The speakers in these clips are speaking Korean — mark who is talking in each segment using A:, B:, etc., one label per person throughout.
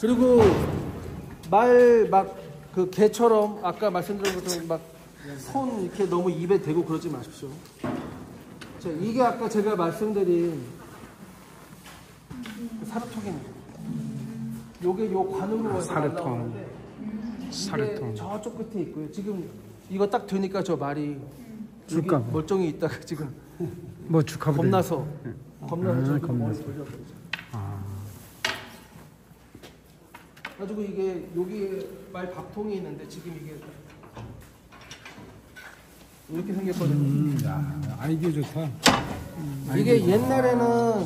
A: 그리고 말 막 그 개처럼 아까 말씀드린 것처럼 막 손 이렇게 너무 입에 대고 그러지 마십시오. 자, 이게 아까 제가 말씀드린 그 사료통입니다. 요게 요 관으로
B: 사료통.
A: 이게 저쪽 끝에 있고요. 지금 이거 딱 드니까 저 말이
B: 줄까
A: 멀쩡히 있다가 지금
B: 뭐 축하부
A: 겁나서 저기 머리 돌려버리죠. 가지고 이게 여기 말 밥통이 있는데 지금 이게 이렇게 생겼거든요.
B: 야, 아이디어 좋다.
A: 이게 옛날에는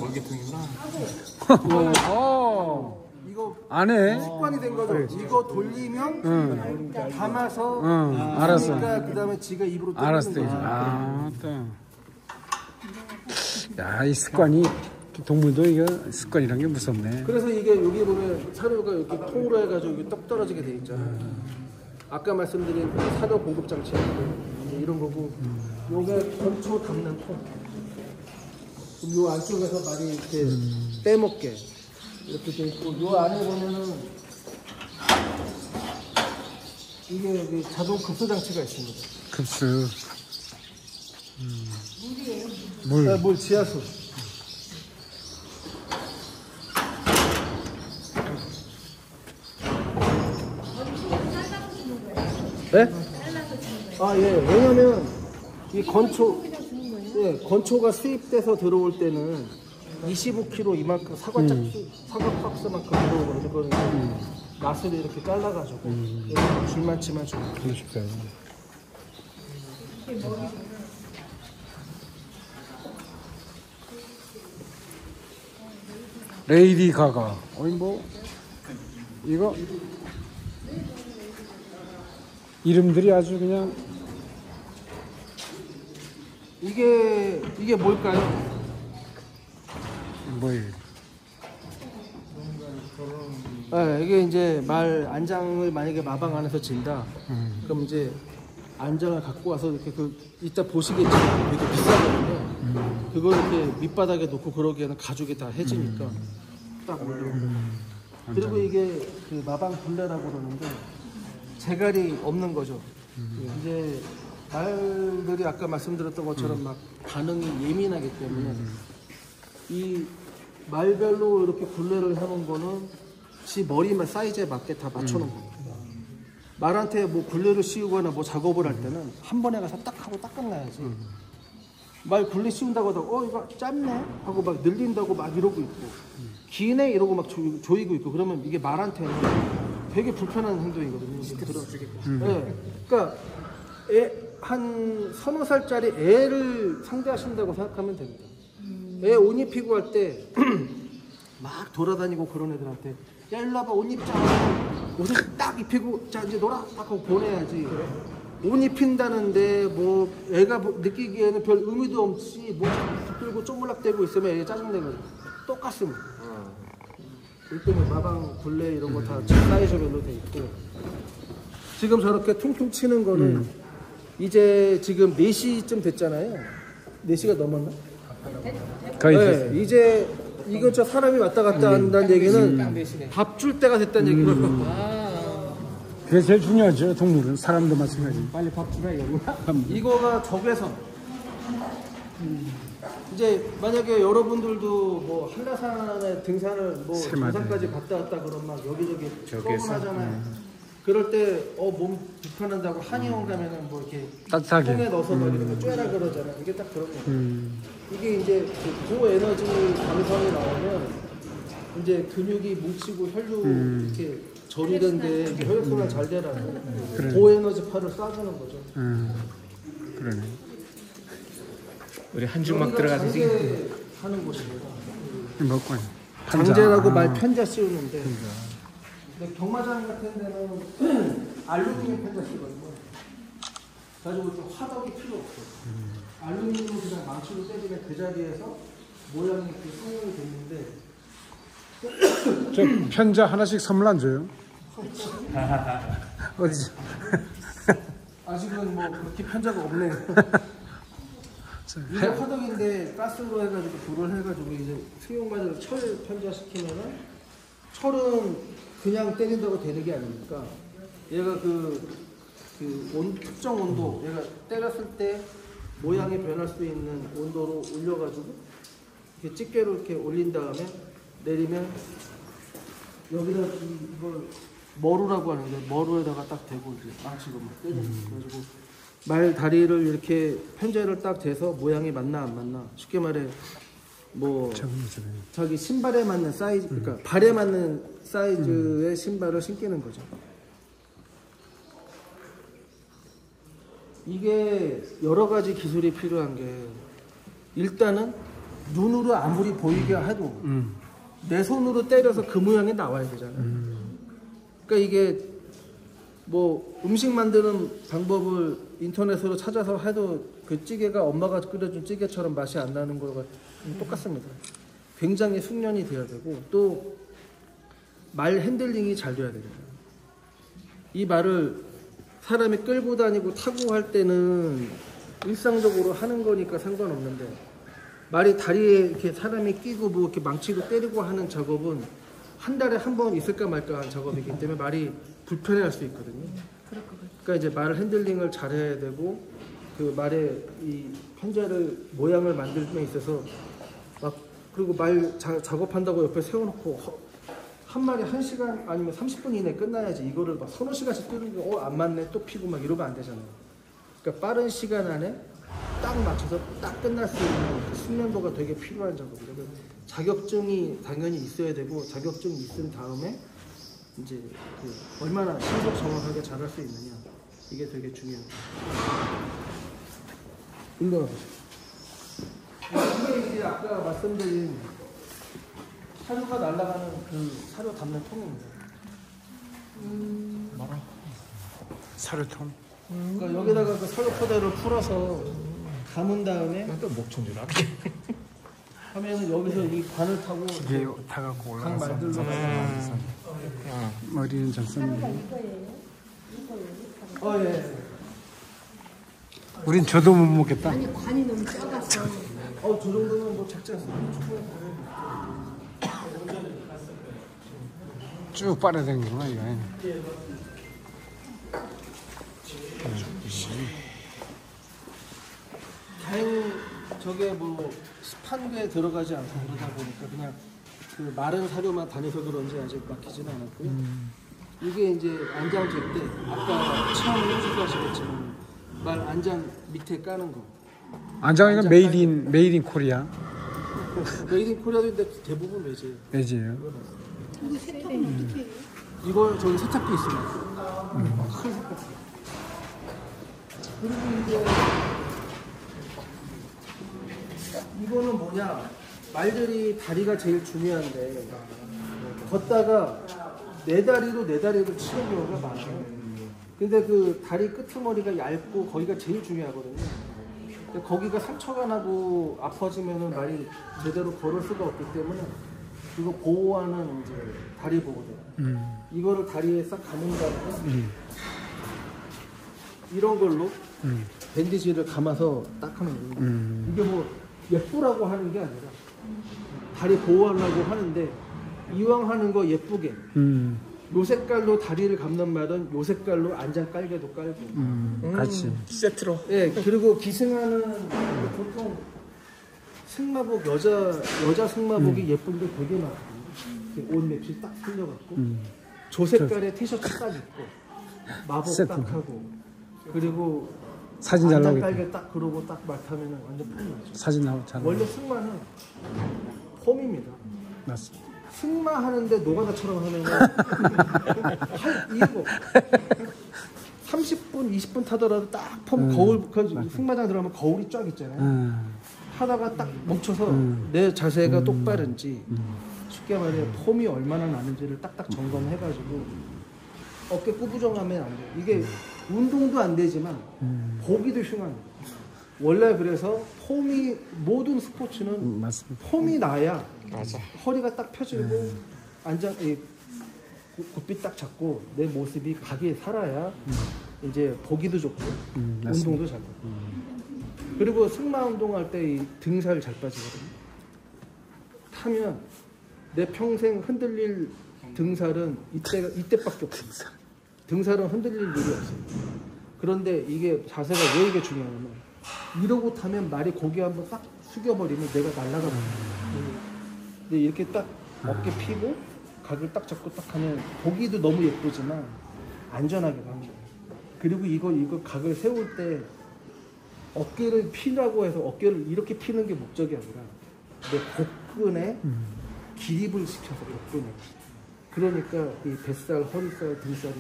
A: 이거
B: 안에
A: 습관이 된 거죠. 그래. 이거 돌리면 담아서
B: 알았어.
A: 그다음에 지가 입으로
B: 알았어.
A: 거야.
B: 야, 이 습관이 동물도 이거 습관이란 게 무섭네.
A: 그래서 이게 여기 보면 사료가 이렇게 통으로 해가지고 이게 떡 떨어지게 돼 있잖아요. 아까 말씀드린 사료 공급 장치 이런 거고, 요게 건초 담는 통. 요 안쪽에서 말이 이렇게 빼먹게 이렇게 돼 있고, 요 안에 보면은 이게 여기 자동 급수 장치가 있습니다.
B: 급수. 물이에요?
A: 물 지하수. 네? 아, 예. 왜냐면 이 건초가 수입돼서 들어올 때는 25kg 이만큼 사과 박스만큼 들어오거든요. 그거는 맛을 이렇게 잘라가지고 줄만치만 주고.
B: 그러실까요? 레이디 가가. 어이 뭐 이거 이름들이 아주 그냥
A: 이게 뭘까요?
B: 뭐예요?
A: 네, 이게 이제 말 안장을 만약에 마방 안에서 진다. 그럼 이제 안장을 갖고 와서 이렇게 이따 보시겠지만 되게 비싸거든요. 그걸 이렇게 밑바닥에 놓고 그러기에는 가죽이 다 해지니까 딱 올려. 그리고 이게 그 마방 굴레라고 그러는데 재갈이 없는 거죠. 이제 말들이 아까 말씀드렸던 것처럼 막 반응이 예민하기 때문에 이 말별로 이렇게 굴레를 해놓은 거는 지 머리만 사이즈에 맞게 다 맞춰놓은 겁니다. 말한테 뭐 굴레를 씌우거나 뭐 작업을 할 때는 한 번에 가서 딱 하고 딱 끝나야지. 말 굴레 씌운다고 하다가 이거 짧네 하고 막 늘린다고 막 이러고 있고 기네 이러고 막 조이고 있고 그러면 이게 말한테는 되게 불편한 행동이거든요. 네. 그러니까 한 서너 살짜리 애를 상대하신다고 생각하면 됩니다. 애 옷 입히고 할 때 막 돌아다니고 그런 애들한테 야 일로 와봐 옷 입자 옷을 딱 입히고 자 이제 놀아 딱 하고 보내야지. 옷 입힌다는데 뭐 애가 느끼기에는 별 의미도 없이 뭐 붙들고 쪼물락대고 있으면 애 짜증내거든요. 똑같습니다. 일종의 마방 굴레 이런 거 다 사이즈별로 돼 있고 지금 저렇게 퉁퉁 치는 거는 이제 지금 4시쯤 됐잖아요. 4시가 넘었나?
B: 거의
A: 네, 이제 이 근처 사람이 왔다 갔다 한다는 얘기는 밥 줄 때가 됐다는 얘기거든요.
B: 그게 제일 중요하죠. 동물은 사람도 마찬가지.
A: 빨리 밥 주라 이거구나. 이거가 적외선. 이제 만약에 여러분들도 뭐 한라산에 등산을 뭐 등산까지 갔다 왔다 그러면 막 여기저기 뻔하잖아요. 그럴 때 몸 불편한다고 한의원 가면은 뭐 이렇게
B: 따뜻하게
A: 통에 넣어서 막 이렇게 쬐라 그러잖아요. 이게 딱 그런 거예요. 이게 이제 그 고에너지 감성이 나오면 이제 근육이 뭉치고 혈류 이렇게 절이된데 혈액순환 잘 되라고 고에너지 파를 쏴주는 거죠.
B: 그러네.
C: 우리 한 주먹 들어가서
A: 장제 하는 곳입니다.
B: 먹고
A: 장제라고 말 편자 씌우는데 근데 경마장 같은 데는 알루미늄 편자 씌거든요. 가지고 좀 화덕이 필요 없어요. 알루미늄을 그냥 망치로 때리면 그 자리에서 모양이 이렇게 성형이 됐는데
B: 저 편자 하나씩 선물 안 줘요? 어디지?
A: 아직은 뭐 그렇게 편자가 없네요. 이게 화덕인데 가스로 해가지고 불을 해가지고 이제 수용관으로 철 편자 시키면은 철은 그냥 때린다고 되는 게 아니니까 얘가 특정 온도, 얘가 때렸을 때 모양이 변할 수 있는 온도로 올려가지고 이렇게 집게로 이렇게 올린 다음에 내리면 여기다 이걸 머루라고 하는데 머루에다가 딱 대고 이제 망치로 막 때리는 거예요. 그래가지고 말 다리를 이렇게 편제를 딱 대서 모양이 맞나 안 맞나, 쉽게 말해 뭐 자기 신발에 맞는 사이즈, 그러니까 발에 맞는 사이즈의 신발을 신기는 거죠. 이게 여러 가지 기술이 필요한 게, 일단은 눈으로 아무리 보이게 해도 내 손으로 때려서 그 모양이 나와야 되잖아요. 그러니까 이게 뭐 음식 만드는 방법을 인터넷으로 찾아서 해도 그 찌개가 엄마가 끓여준 찌개처럼 맛이 안 나는 거가 똑같습니다. 굉장히 숙련이 돼야 되고, 또 말 핸들링이 잘 돼야 됩니다. 이 말을 사람이 끌고 다니고 타고 할 때는 일상적으로 하는 거니까 상관없는데, 말이 다리에 이렇게 사람이 끼고 뭐 이렇게 망치로 때리고 하는 작업은 한 달에 한 번 있을까 말까 한 작업이기 때문에 말이 불편해할 수 있거든요. 그러니까 이제 말 핸들링을 잘해야 되고, 그 말의 이 편제를 모양을 만들 때 있어서 막, 그리고 말 작업한다고 옆에 세워놓고 한 마리 1시간 아니면 30분 이내에 끝나야지, 이거를 막 서너 시간씩 끓이고 안 맞네 또 피고 막 이러면 안 되잖아요. 그러니까 빠른 시간 안에 딱 맞춰서 딱 끝날 수 있는 그 숙련도가 되게 필요한 작업이죠. 자격증이 당연히 있어야 되고, 자격증이 있은 다음에 이제 그 얼마나 신속 정확하게 잘할 수 있느냐, 이게 되게 중요합니다. 이거 이게 이제 아까 말씀드린 사료가 날아가는 그 사료 담는 통입니다.
B: 뭐라? 사료통.
A: 그러니까 여기다가 그 사료 포대를 풀어서 담은 다음에
C: 또 목청 줄 알아.
A: 하면은 여기서 이 관을 타고
B: 이게 타갖고
A: 각
B: 올라가서
A: 말들로
B: 머리는 잘 썼는데.
A: 예.
B: 우린 저도 못 먹겠다.
D: 아니 관이 너무 작아서.
A: 저 정도면 뭐 작지 않습니다.
B: 쭉 빨아당기구나 이거.
A: 다행히 저게 뭐 습한 게 들어가지 않고 그러다 보니까 그냥 그 마른 사료만 다녀서 그런지 아직 막히지는 않았고요. 이게 이제 안장 잴 때 아까 처음 해주시겠지만 말 안장 밑에 까는 거.
B: 안장이가 메이드 인 코리아.
A: 메이드 인 코리아도 근데 대부분 매제예요.
B: 매지예요.
D: 이거 세탁은 어떻게 해요?
A: 이거 저기 세탁기 있습니다. 큰 세탁기. 그리고 이제 이거는 뭐냐, 말들이 다리가 제일 중요한데 걷다가 네 다리로 치는 경우가 많아요. 근데 그 다리 끄트머리가 얇고 거기가 제일 중요하거든요. 근데 거기가 상처가 나고 아파지면은 말이 제대로 걸을 수가 없기 때문에 그거 보호하는 이제 다리 보호대. 이거를 다리에 싹 감은 다음에 이런 걸로 밴디지를 감아서 딱 하면 됩니다. 이게 뭐 예쁘라고 하는 게 아니라 다리 보호하려고 하는데, 이왕 하는 거 예쁘게 요 색깔로 다리를 감는 말은 요 색깔로 안장 깔개도 깔고
B: 같이.
C: 세트로.
A: 예, 그리고 기승하는 보통 승마복, 여자 승마복이 예쁜 게 되게 많거든요. 옷 맵시 딱 풀려갖고 저 색깔의 티셔츠 딱 입고 마복
B: 세트.
A: 딱 하고, 그리고
B: 사진 잘
A: 안장
B: 나오겠다.
A: 깔개 딱 그러고 딱 맡으면 완전 폼나죠.
B: 사진 잘
A: 원래
B: 나오겠다.
A: 승마는 폼입니다.
B: 맞습니다.
A: 승마하는데 노가다처럼 하면은 할 이유가 없어. 30분, 20분 타더라도 딱 폼 거울, 그 승마장 들어가면 거울이 쫙 있잖아요. 하다가 딱 멈춰서 내 자세가 똑바른지, 쉽게 말해 폼이 얼마나 나는지를 딱딱 점검해가지고 어깨 꾸부정하면 안 돼요. 이게 운동도 안 되지만 보기도 흉합니다. 원래 그래서 폼이, 모든 스포츠는
B: 맞습니다.
A: 폼이 나야
C: 맞아.
A: 허리가 딱 펴지고 굽비 딱 잡고 내 모습이 각이 살아야 이제 보기도 좋고 운동도 잘 되고. 그리고 승마 운동할 때 이 등살 잘 빠지거든요. 타면 내 평생 흔들릴 등살은 이때밖에 없어요. 등살은 흔들릴 일이 없어요. 그런데 이게 자세가 왜 이게 중요하냐면 이러고 타면 말이 고개 한번 딱 숙여버리면 내가 날아가 버려요. 근데 이렇게 딱 어깨 피고 각을 딱 잡고 딱 하면 보기도 너무 예쁘지만 안전하게 가는 거예요. 그리고 이거 각을 세울 때 어깨를 피라고 해서 어깨를 이렇게 피는 게 목적이 아니라 내 복근에 기립을 시켜서 복근에. 그러니까 이 뱃살, 허리살, 등살이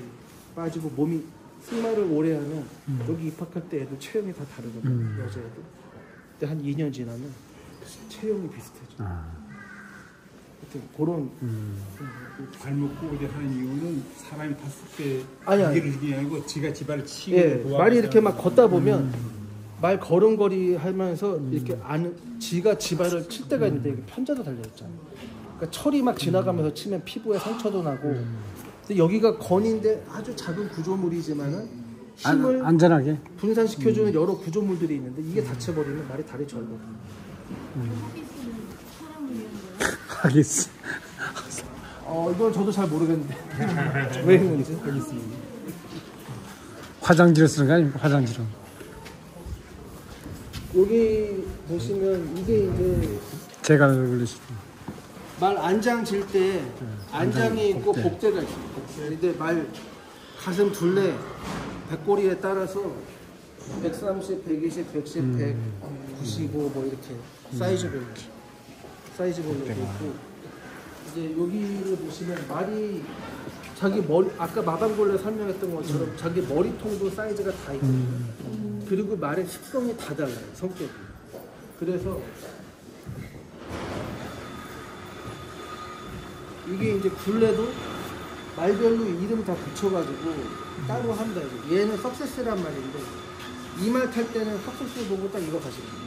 A: 빠지고 몸이 승마를 오래 하면 여기 입학할 때 애들 체형이 다 다르거든요. 여자애들. 근데 한 2년 지나면 체형이 비슷해져. 하여튼 그런
E: 발목 꼬부게 하는 이유는 사람이 봤을 때
A: 아니야.
E: 무게를 주기 아니고 지가 지발을 치고
A: 예, 말이 이렇게 막 걷다 보면 말 걸음걸이 하면서 이렇게 지가 지발을 칠 때가 있는데 이게 편자도 달려있잖아요. 그러니까 철이 막 지나가면서 치면 피부에 상처도 나고. 근데 여기가 건인데 아주 작은 구조물이지만은 힘을
B: 안전하게.
A: 분산시켜주는 여러 구조물들이 있는데 이게 다쳐버리면 말이 다리 절거든요.
B: 하겠어.
A: 이건 저도 잘 모르겠는데 왜 했는지.
B: 화장지로 쓰는 거 아닙니까? 화장지로.
A: 여기 보시면 이게 이제
B: 제가 걸리시죠.
A: 말 안장 질 때 안장이 있고 복대가 있어요. 근데 말 가슴 둘레 배꼬리에 따라서 130, 120, 110, 100, 95 뭐 이렇게 사이즈별로 돼 있고 이제 여기를 보시면 말이 자기 머리 아까 마방골레 설명했던 것처럼 자기 머리통도 사이즈가 다 있고 그리고 말의 식성이 다 달라요. 성격이. 그래서 이게 이제 굴레도 말별로 이름 다 붙여가지고 따로 한다. 얘는 석세스란 말인데 이 말 탈 때는 석세스 보고 딱 이거 가시면 돼요.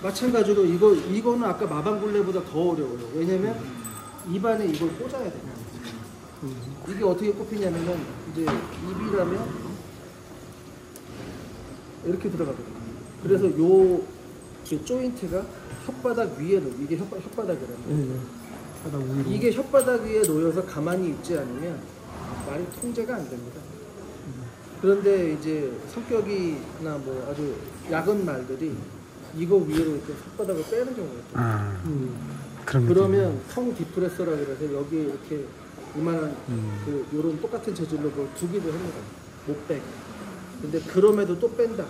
A: 마찬가지로 이거는 아까 마방굴레보다 더 어려워요. 왜냐면 입안에 이걸 꽂아야 돼요. 이게 어떻게 꼽히냐면은 이제 입이라면 이렇게 들어가거든요. 그래서 요 조인트가 혓바닥 위에 이게 혓바닥이라면 이게 혓바닥 위에 놓여서 가만히 있지 않으면 말이 통제가 안 됩니다. 그런데 이제 성격이나 뭐 아주 약은 말들이 이거 위로 이렇게 혓바닥을 빼는 경우가 있어요. 그러면 텅 디프레서라 그래서 여기 이렇게 이만한 요런 똑같은 재질로 그걸 두기도 합니다. 못 빼게. 근데 그럼에도 또 뺀다.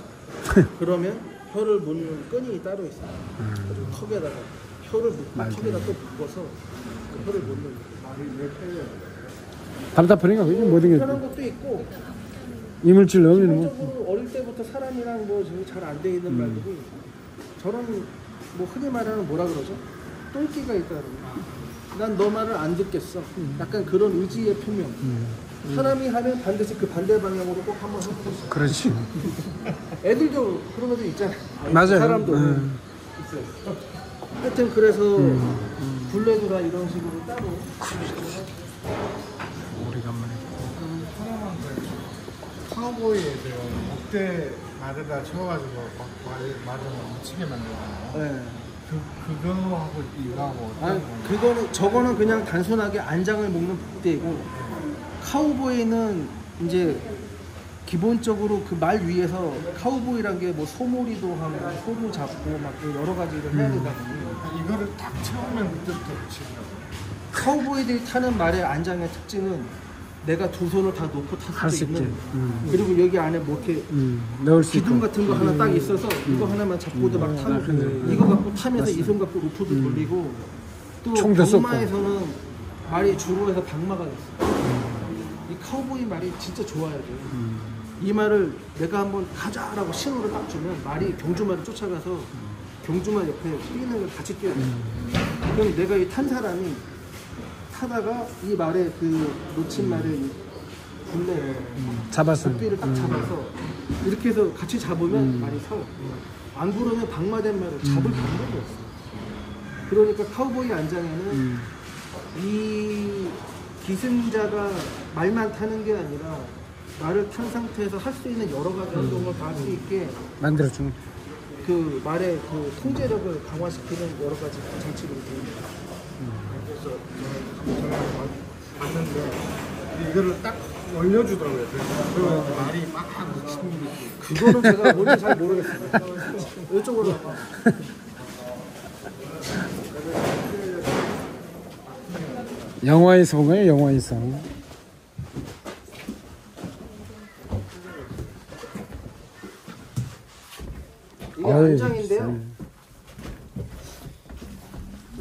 A: 그러면 혀를 묶는 끈이 따로 있어요. 그리고 턱에다가 혀를 묶고 턱에다 또 묶어서 그 혀를 묶는 말이 왜 빼요?
B: 답답하니까 그게 모든 게
A: 편한 것도 있고
B: 이물질 넣으면
A: 기본적으로 어릴 때부터 사람이랑 뭐 잘 안 돼 있는 말들이 저런 뭐 흔히 말하는 뭐라 그러죠? 똘끼가 있다는 난 너 말을 안 듣겠어. 약간 그런 의지의 표명. 사람이 하면 반드시 그 반대 방향으로 꼭 한번 해보고 있어요.
B: 그렇지.
A: 애들도 그런 애들 있잖아요.
B: 맞아요.
A: 사람도 있어요. 하여튼 그래서 굴레도 다 이런 식으로 따로.
B: 오래간만에.
E: 하나만 더 카우보이에 목대 말에다 채워가지고 말을 묻히게 만들잖아요.
A: 네.
E: 그거하고 이거하고
A: 그거는 저거는 그냥 단순하게 안장을 묶는 복대이고 카우보이는 이제 기본적으로 그 말 위에서 카우보이란 게 뭐 소몰이도 하고 소도 잡고 막 여러 가지를 해야 되다 보니
E: 이거를 딱 채우면 그때부터 붙이더라고요.
A: 카우보이들이 타는 말의 안장의 특징은 내가 두 손을 다 놓고
B: 할
A: 탈
B: 수
A: 수
B: 있게.
A: 있는 그리고 여기 안에 뭐 이렇게
B: 넣을 수
A: 기둥
B: 있고.
A: 같은 거 하나 딱 있어서 이거 하나만 잡고도 막 타고 이거 갖고 타면서 이 손 갖고 루프도 돌리고 또
B: 총도 쏘고.
A: 경마에서는 말이 주로 해서 방마가 있어요. 이 카우보이 말이 진짜 좋아야 돼요. 이 말을 내가 한번 가자라고 신호를 딱 주면 말이 경주말을 쫓아가서 경주말 옆에 뛰는 걸 같이 뛰어야 돼요. 그럼 내가 이 탄 사람이 타다가 이 말의 그 놓친 말의 굴레
B: 잡아서.
A: 목뒤를 딱 잡아서 이렇게 해서 같이 잡으면 말이 서요. 안 그러면 방마된 말을 잡을 방법이 없어요. 그러니까 카우보이 안장에는 이 기승자가 말만 타는 게 아니라 말을 탄 상태에서 할 수 있는 여러 가지 활동을 다 할 수 있게
B: 만들어주는.
A: 그 말의 그 통제력을 강화시키는 여러 가지 장치들이 됩니다. 그래서 저는
E: 봤는데 이거를 딱 올려주더라고요. 그래서 말이 막 묻히는 게.
A: 그거는 제가 뭔지 잘 모르겠습니다. 이쪽으로 와봐.
B: 영화에서 본 거예요, 영화에서.
A: 이게
B: 어이,
A: 안장인데요.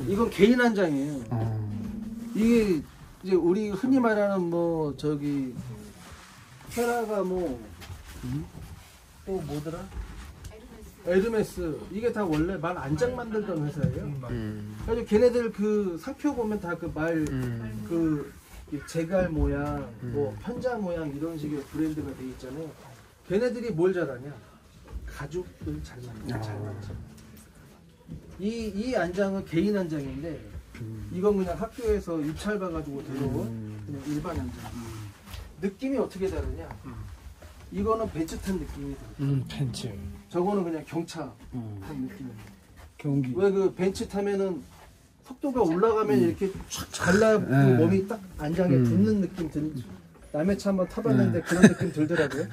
A: 이건 개인 안장이에요. 이게 이제 우리 흔히 말하는 뭐 저기 헤라가 뭐 또 뭐더라? 에르메스 이게 다 원래 말 안장 만들던 회사예요. 그래서 걔네들 그 상표 보면 다 그 말 그 제갈 모양, 뭐 편자 모양 이런 식의 브랜드가 돼 있잖아요. 걔네들이 뭘 잘하냐? 가죽을 잘 만들어. 이 안장은 개인 안장인데 이건 그냥 학교에서 입찰 봐가지고 들어온 그냥 일반 안장. 느낌이 어떻게 다르냐? 이거는 벤츠 탄 느낌이 들어요.
B: 팬츠.
A: 저거는 그냥 경차 탄 느낌이에요.
B: 경기.
A: 왜 그 벤츠 타면은 속도가 올라가면 이렇게 촥 갈라 그 몸이 딱 안장에 붙는 느낌 남의 차 한번 타봤는데 그런 느낌 들더라고요.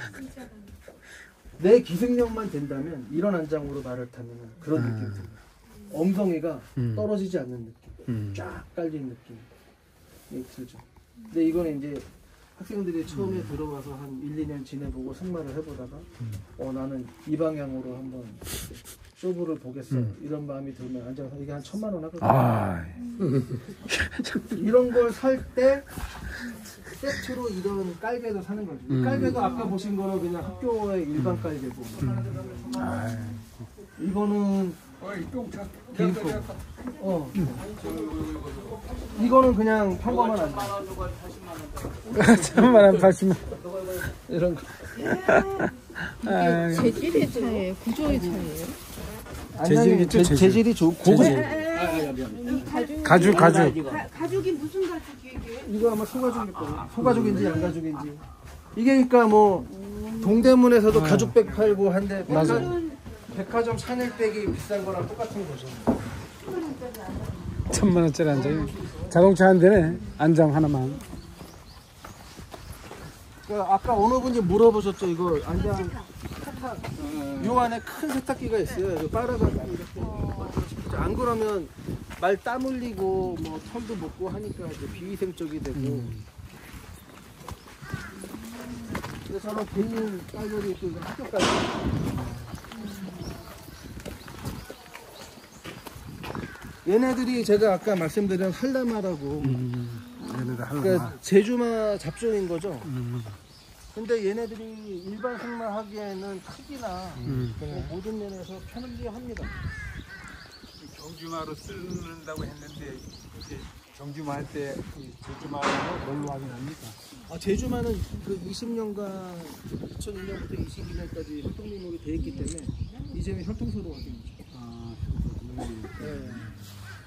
A: 내 기승력만 된다면 이런 안장으로 말을 타면 그런 느낌이 들어요. 엉덩이가 떨어지지 않는 느낌, 쫙 깔린 느낌이 들죠. 근데 이거는 이제 학생들이 처음에 들어와서 한 1, 2년 지내보고 승마를 해보다가 나는 이 방향으로 한번 쇼부를 보겠어 이런 마음이 들면 앉아서 이게 한 1,000만 원 하거든요.
B: 아,
A: 이런 걸 살 때 세트로 이런 깔개도 사는 거죠. 이 깔개도 아까 보신 거는 그냥 학교의 일반 깔개고 이거는 개인거. 이거는 그냥 평범한 안장.
B: 1,000만 80만.
A: 이런 거.
D: 재질의 차이예요? 구조의 차이예요?
B: 재질이 있죠, 재질.
A: 재질이 좋고 고급.
B: 가죽.
D: 가죽이 무슨 가죽이에요? 이게?
A: 이거 아마 소가죽일 거예요. 소가죽인지 양가죽인지. 이게 그러니까 뭐 동대문에서도 가죽백 팔고 한데 백화점 샤넬백이 비싼 거랑 똑같은 거죠.
B: 1,000만 원짜리 안장이. 자동차 한 대네. 안장 하나만.
A: 아까 어느 분이 물어보셨죠. 이거 안장 세탁. 요 안에 큰 세탁기가 있어요. 이거 빨아가지고 이렇게. 안 그러면 말 땀 흘리고 뭐 털도 먹고 하니까 이제 비위생적이 되고. 그래서 저는 개인 깔돌이 있고 이건 학교 깔돌이. 얘네들이 제가 아까 말씀드린 할라마라고.
B: 얘네들 하려고.
A: 그러니까 제주마 잡종인 거죠. 근데 얘네들이 일반 승마 하기에는 크기나 그냥 모든 면에서 편리합니다.
E: 경주마로 쓰는다고 했는데 이제 경주마 할 때 제주마로 뭘로 확인합니까?
A: 제주마는 그 20년간 2001년부터 22년까지 활동 등록이 돼 있기 때문에 이제는 혈통소로 확인이죠. 네.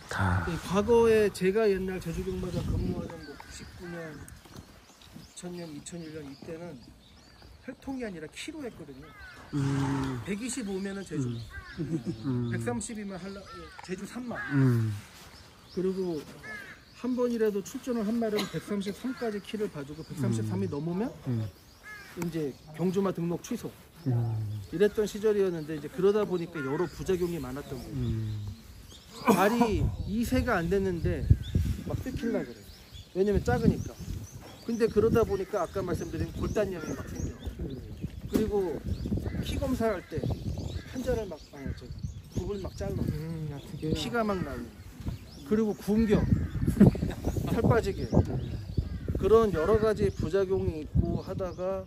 B: 다.
A: 과거에 제가 옛날 제주경마장 근무하던 뭐 99년, 2000년, 2001년 이때는 혈통이 아니라 키로 했거든요. 125면은 제주, 130이면 제주 3만. 그리고 한 번이라도 출전을 한 말은 133까지 키를 봐주고 133이 넘으면 이제 경주마 등록 취소. 이랬던 시절이었는데 이제 그러다 보니까 여러 부작용이 많았던 거예요. 발이 2세가 안 됐는데 막 뜯길라 그래. 왜냐면 작으니까. 근데 그러다 보니까 아까 말씀드린 골단염이 막 생겨. 그리고 피 검사할 때 환자를 막 굽을 막 잘라. 피가 막 나고. 그리고 굶겨. 살 빠지게. 그런 여러 가지 부작용이 있고 하다가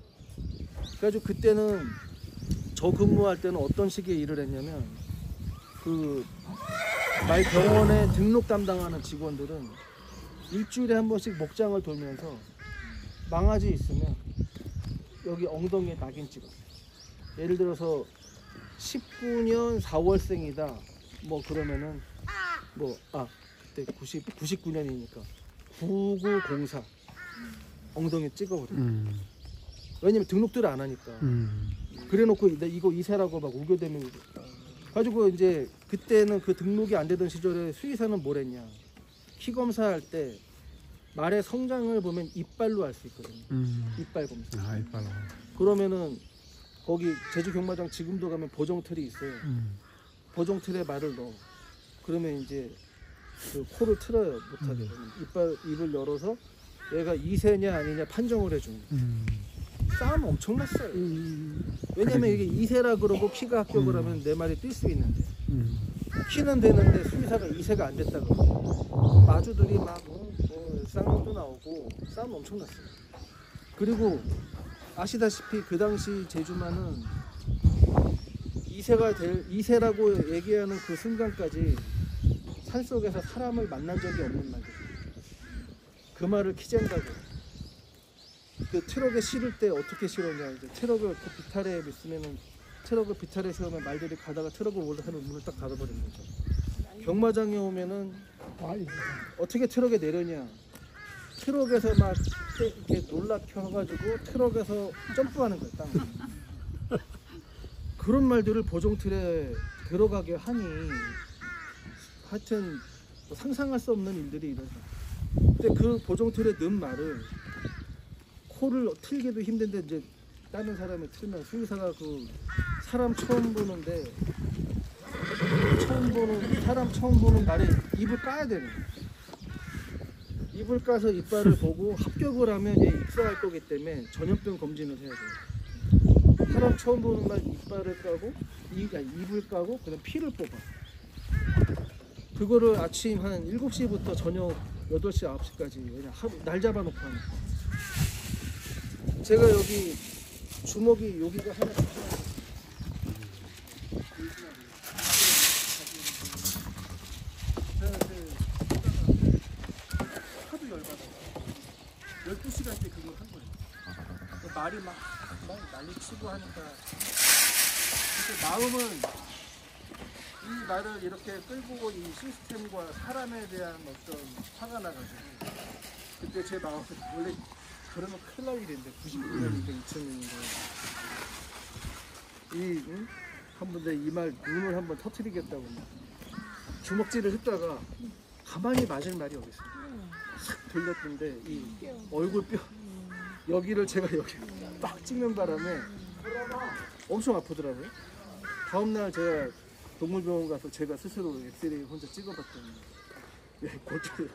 A: 그래가지고 그때는 저 근무할 때는 어떤 식의 일을 했냐면 그 말 병원에 등록 담당하는 직원들은 일주일에 한 번씩 목장을 돌면서 망아지 있으면 여기 엉덩이에 낙인 찍어. 예를 들어서 19년 4월생이다. 뭐 그러면은 그때 99년이니까 9904 엉덩이에 찍어버려. 왜냐면 등록들을 안 하니까. 그래놓고 이거 이세라고 막 우겨대면 가지고 이제 그때는 그 등록이 안 되던 시절에 수의사는 뭘 했냐. 키 검사할 때 말의 성장을 보면 이빨로 알 수 있거든요. 이빨 검사.
B: 아, 이빨로.
A: 그러면은 거기 제주 경마장 지금도 가면 보정틀이 있어요. 보정틀에 말을 넣어. 그러면 이제 그 코를 틀어요. 못하게. 입을 열어서 얘가 2세냐 아니냐 판정을 해주는. 싸움 엄청났어요. 왜냐면 이게 2세라 그러고 키가 합격을 하면 내 말이 뛸 수 있는데 키는 되는데 수의사가 2세가 안 됐다 그러고 마주들이 막 쌍욕도 나오고 싸움 엄청났어요. 그리고 아시다시피 그 당시 제주마는 2세라고 얘기하는 그 순간까지 산속에서 사람을 만난 적이 없는 말이에요. 그 말을 키젠다고. 그 트럭에 실을 때 어떻게 실었냐, 이제 트럭을 그 비탈에 있으면은 트럭을 비탈에 세우면 말들이 가다가 트럭을 올라가면 문을 딱 닫아버리는 거죠. 경마장에 오면은 어떻게 트럭에 내려냐, 트럭에서 막 이렇게 놀라켜가지고 트럭에서 점프하는 거야, 땅. 그런 말들을 보정틀에 들어가게 하니 하여튼 뭐 상상할 수 없는 일들이 일어나. 근데 그 보정틀에 넣은 말을 코를 틀기도 힘든데 이제 다른 사람이 틀면 수의사가 그 사람 처음 보는데 사람 처음 보는 말에 입을 까야 되는 거야. 입을 까서 이빨을 보고 합격을 하면 얘 입사할 거기 때문에 전염병 검진을 해야 돼요. 사람 처음 보는 말 이빨을 까고 입을 까고 그다음 피를 뽑아. 그거를 아침 한 7시부터 저녁 8시, 9시까지 그냥 날 잡아놓고 하는 거야. 제가 여기 주먹이 여기가 하나 하도 열받아. 12시간째 그걸 한 거예요. 말이 막 난리치고 하니까 마음은 이 말을 이렇게 끌고 이 시스템과 사람에 대한 어떤 화가 나가지고 그때 제 마음은 원래 그러면 큰일 날 일인데 99년인데 2000년인데 한번 내 이 말 눈을 한번 터뜨리겠다고 막 주먹질을 했다가 가만히 맞을 말이 어디 있어요. 싹 돌렸는데 이 얼굴뼈 여기를 제가 여기 빡 찍는 바람에 엄청 아프더라고요. 다음날 제가 동물병원 가서 제가 스스로 엑스레이 혼자 찍어봤더니 골절.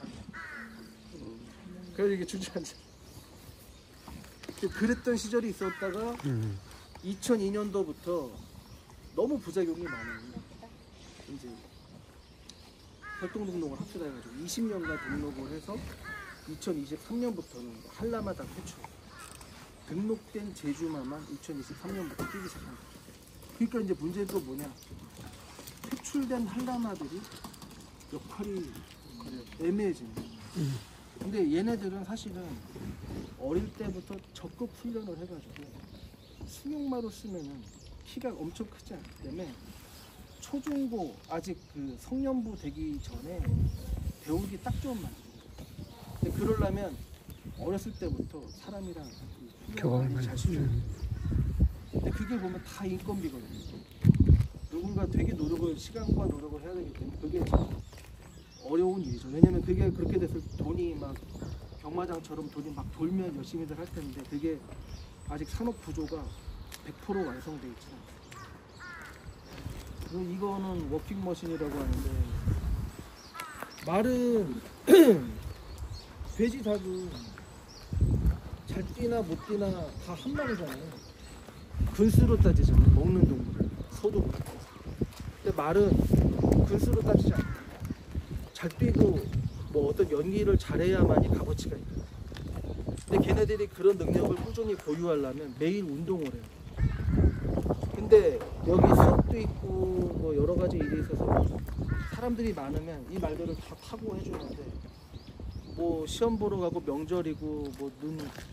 A: 그래서 이게 주저앉아. 그랬던 시절이 있었다가 2002년도부터 너무 부작용이 많아요. 이제 활동 등록을 합시다 해가지고 20년간 등록을 해서 2023년부터는 한라마당 회출 등록된 제주마만 2023년부터 뛰기 시작한 거죠. 그러니까 이제 문제도 뭐냐, 회출된 한라마들이 역할이 애매해지는 거예요. 근데 얘네들은 사실은 어릴 때부터 적극 훈련을 해가지고 승용마로 쓰면은 키가 엄청 크지 않기 때문에 초중고 아직 그 성년부 되기 전에 배우기 딱 좋은 말이에요. 근데 그러려면 어렸을 때부터 사람이랑 훈련을 많이 잘 시켜요. 근데 그게 보면 다 인건비거든요. 누군가 되게 시간과 노력을 해야 되기 때문에 그게 참 어려운 일이죠. 왜냐면 그게 그렇게 돼서 돈이 막 경마장처럼 돈이 막 돌면 열심히들 할 텐데 그게 아직 산업 구조가 100% 완성돼 있지 않아요. 이거는 워킹머신이라고 하는데 말은 돼지 닭은 잘 뛰나 못 뛰나 다 한 마리잖아요. 근수로 따지잖아요. 먹는 동물 소도. 근데 말은 근수로 따지지 않아요. 잘 뛰고 뭐 어떤 연기를 잘해야만이 값어치가 있다. 근데 걔네들이 그런 능력을 꾸준히 보유하려면 매일 운동을 해요. 근데 여기 수업도 있고 뭐 여러 가지 일이 있어서 사람들이 많으면 이 말들을 다 타고 해주는데 뭐 시험 보러 가고 명절이고 뭐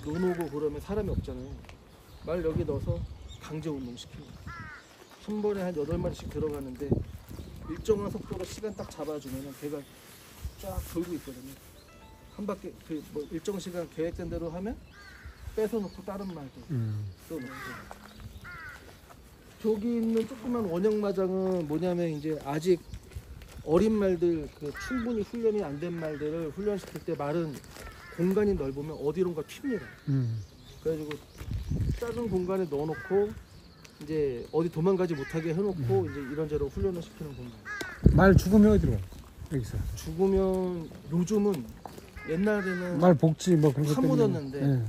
A: 눈 오고 그러면 사람이 없잖아요. 말 여기 넣어서 강제 운동 시키고 한 번에 한 8마리씩 들어가는데 일정한 속도로 시간 딱 잡아주면은 걔가 쫙 돌고 있거든요. 한 바퀴 뭐 일정 시간 계획된 대로 하면 뺏어놓고 다른 말도 또 넣고. 저기 있는 조그만 원형마장은 뭐냐면 이제 아직 어린 말들 그 충분히 훈련이 안 된 말들을 훈련시킬 때 말은 공간이 넓으면 어디론가 튑니다. 그래가지고 작은 공간에 넣어놓고 이제 어디 도망가지 못하게 해놓고 이제 이런저런 훈련을 시키는 공간.
B: 말 죽으면 어디로 가? 여기서.
A: 죽으면 요즘은 옛날에는
B: 말 복지 뭐 그런 것
A: 파묻었는데
B: 때문에.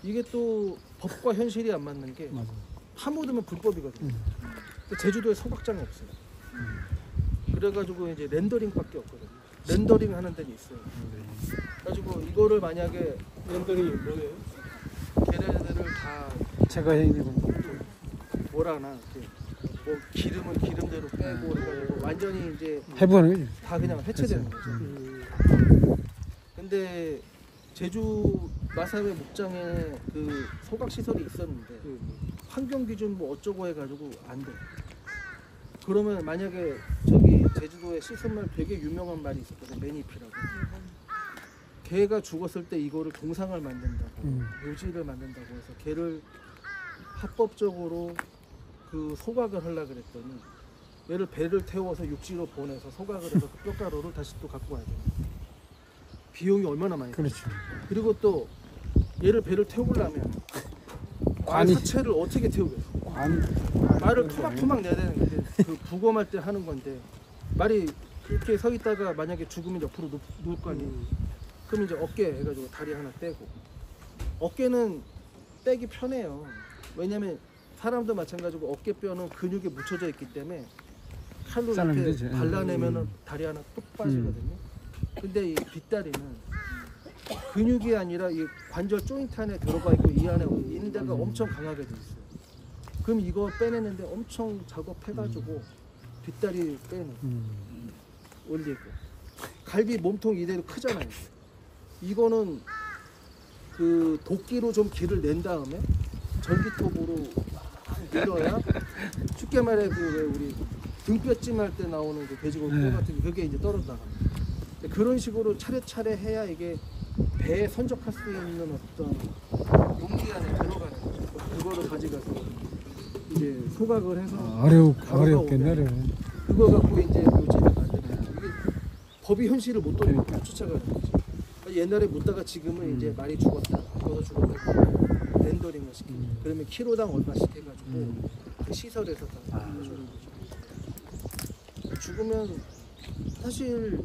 A: 이게 또 법과 현실이 안 맞는 게
B: 맞아.
A: 파묻으면 불법이거든요. 근데 제주도에 소각장이 없어요. 그래가지고 이제 렌더링밖에 없거든요. 렌더링 하는 데는 있어요. 그래가지고 이거를 만약에 렌더링이 뭐예요? 걔네들을 다
B: 제거해 있는 거.
A: 뭐라나 이렇게 뭐 기름은 기름대로 빼고 그래가지고 완전히 이제
B: 해부하는 거지.
A: 다 그냥 해체되는 거죠. 근데 제주 마사회 목장에 그 소각 시설이 있었는데 환경 기준 뭐 어쩌고 해가지고 안 돼. 그러면 만약에 저기 제주도에 씻은말 되게 유명한 말이 있었거든. 매니피라고. 개가 죽었을 때 이거를 동상을 만든다고 묘지를 만든다고 해서 개를 합법적으로 그 소각을 하려고 그랬더니 얘를 배를 태워서 육지로 보내서 소각을 해서 그 뼈가루를 다시 또 갖고 와야 돼요. 비용이 얼마나 많이 들어요.
B: 그렇죠.
A: 그리고 또 얘를 배를 태우려면 말
B: 관이-
A: 사체를 어떻게 태우겠어? 말을 토막토막 내야 되는 건데 그 부검할 때 하는 건데 말이 이렇게 서 있다가 만약에 죽으면 옆으로 누울 거 아니에요. 그럼 이제 어깨 해가지고 다리 하나 떼고 어깨는 떼기 편해요. 왜냐면 사람도 마찬가지고 어깨뼈는 근육에 묻혀져 있기 때문에 칼로
B: 자르면
A: 이렇게
B: 되지.
A: 발라내면은 다리 하나 뚝 빠지거든요. 근데 이 뒷다리는 근육이 아니라 이 관절 조인트 안에 들어가 있고 이 안에 인대가 엄청 강하게 돼 있어요. 그럼 이거 빼내는데 엄청 작업해가지고 뒷다리 빼는 올리고 갈비 몸통 이대로 크잖아요. 이거는 그 도끼로 좀 길을 낸 다음에 전기톱으로 밀어야 쉽게 말해 그 왜 우리 등뼈찜 할 때 나오는 그 돼지고기 뼈 같은 게 그게 이제 떨어져 나갑니다. 그런 식으로 차례차례 해야 이게 배에 선적할 수 있는 어떤 용기 안에 들어가는 거죠. 그거를 가져가서 이제 소각을 해서
B: 어렵겠네. 어려워.
A: 그거 갖고 이제 묘지를 만드는 거죠. 이게 법이 현실을 못 쫓아가는 거죠. 그러니까 옛날에 묻다가 지금은 이제 말이 죽었다, 죽었다 렌더링을 시키고 그러면 키로당 얼마씩 해가지고 그 시설에서 다 해주는 거죠. 죽으면 사실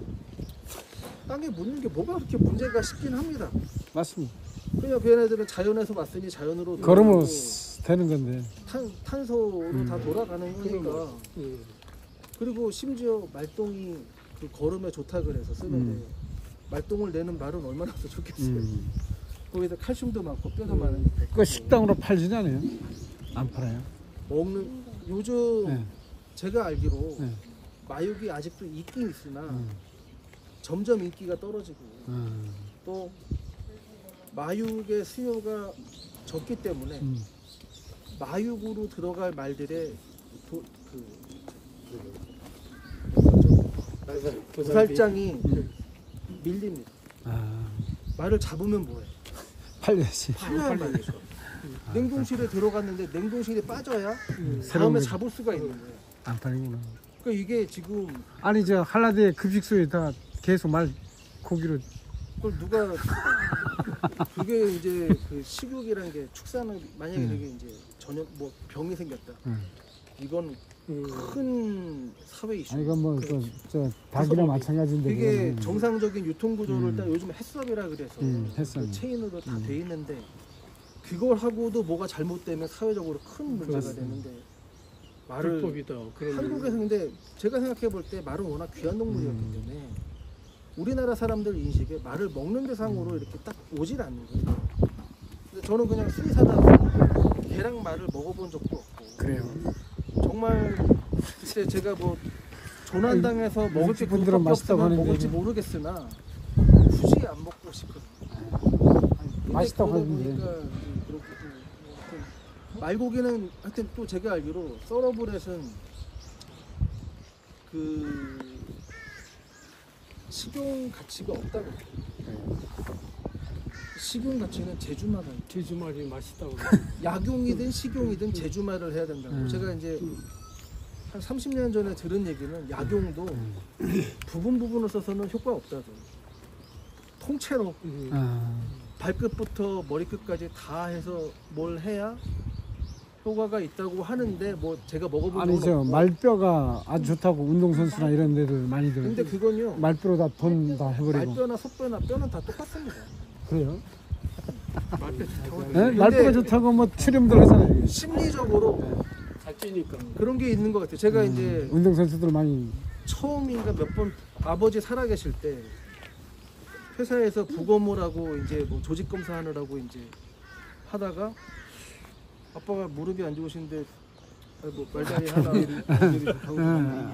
A: 땅에 묻는 게 뭐가 그렇게 문제가 싶긴 합니다.
B: 맞습니다.
A: 그냥 걔네들은 자연에서 왔으니 자연으로
B: 걸으면
A: 돌아가고
B: 되는 건데.
A: 탄소로 다 돌아가는 거니까. 그리고 심지어 말똥이 그 걸음에 좋다 그래서 쓰는데 말똥을 내는 말은 얼마나 더 좋겠어요. 거기다 칼슘도 많고 뼈도 많으니까.
B: 그 식당으로 팔지도 않아요? 안 팔아요?
A: 먹는 요즘
B: 네.
A: 제가 알기로
B: 네.
A: 마육이 아직도 있긴 있으나 점점 인기가 떨어지고 또 마육의 수요가 적기 때문에 마육으로 들어갈 말들의 도살장이 밀립니다. 말을 잡으면 뭐해?
B: 팔려야지.
A: 팔려야 말이죠. 냉동실에 들어갔는데 냉동실에 빠져야
B: 새로운
A: 다음에
B: 거
A: 잡을 수가 있는 거예요.
B: 안 팔리구나.
A: 그러니까 이게 지금
B: 아니 저 한라대 급식소에 다 계속 말 고기로
A: 그걸 누가 그게 이제 그 식욕이라는 게 축산을 만약에 그게 이제 전염 뭐 병이 생겼다. 이건 큰 사회 이슈.
B: 아니 이건 뭐저 닭이나 마찬가지인데
A: 그게
B: 그거는.
A: 정상적인 유통 구조를 딱 요즘 햇섭이라 그래서
B: 햇섭.
A: 그 체인으로 다 돼 있는데 그걸 하고도 뭐가 잘못되면 사회적으로 큰 문제가 되는데 말을 한국에서 근데 제가 생각해 볼 때 말은 워낙 귀한 동물이었기 때문에 우리나라 사람들 인식에 말을 먹는 대상으로 이렇게 딱 오질 않는 거예요. 근데 저는 그냥 수의사다 개랑 말을 먹어본 적도 없고
B: 그래요.
A: 정말 글쎄 제가 뭐 조난당해서 먹을 게
B: 분들은
A: 그것밖에
B: 맛있다고
A: 없으면
B: 하는데
A: 먹을지 모르겠으나 굳이 안 먹고 싶거든요. 근데
B: 맛있다고
A: 그러다
B: 하는데.
A: 보니까 그렇고 하여튼 말고기는 하여튼 또 제가 알기로 서러브렛은 그 식용 가치가 없다고. 식용 가치는 제주마다 있고.
E: 제주말이 맛있다고.
A: 약용이든 식용이든 제주말을 해야 된다고. 제가 이제 한 30년 전에 들은 얘기는 약용도 부분을 써서는 효과가 없다고. 통째로
B: 아,
A: 발끝부터 머리끝까지 다 해서 뭘 해야 효과가 있다고 하는데 뭐 제가 먹어본 적은
B: 아니죠.
A: 없고.
B: 말뼈가 아주 좋다고 운동선수나 이런 데들 많이들
A: 근데 그건요
B: 말뼈로 다 돈 다 해버리고.
A: 말뼈나 속뼈나 뼈는 다 똑같습니다.
B: 그래요?
A: 말뼈 좋다고
B: 네?
A: 근데
B: 말뼈가 좋다고 뭐 출연들 하잖아요.
A: 심리적으로
E: 잘 찌니까.
A: 그런 게 있는 것 같아요. 제가 이제
B: 운동선수들 많이.
A: 처음인가 몇 번 아버지 살아계실 때 회사에서 부검을 이제 뭐 조직 검사하느라고 이제 하다가 아빠가 무릎이 안 좋으신데 뭐 말다리 하나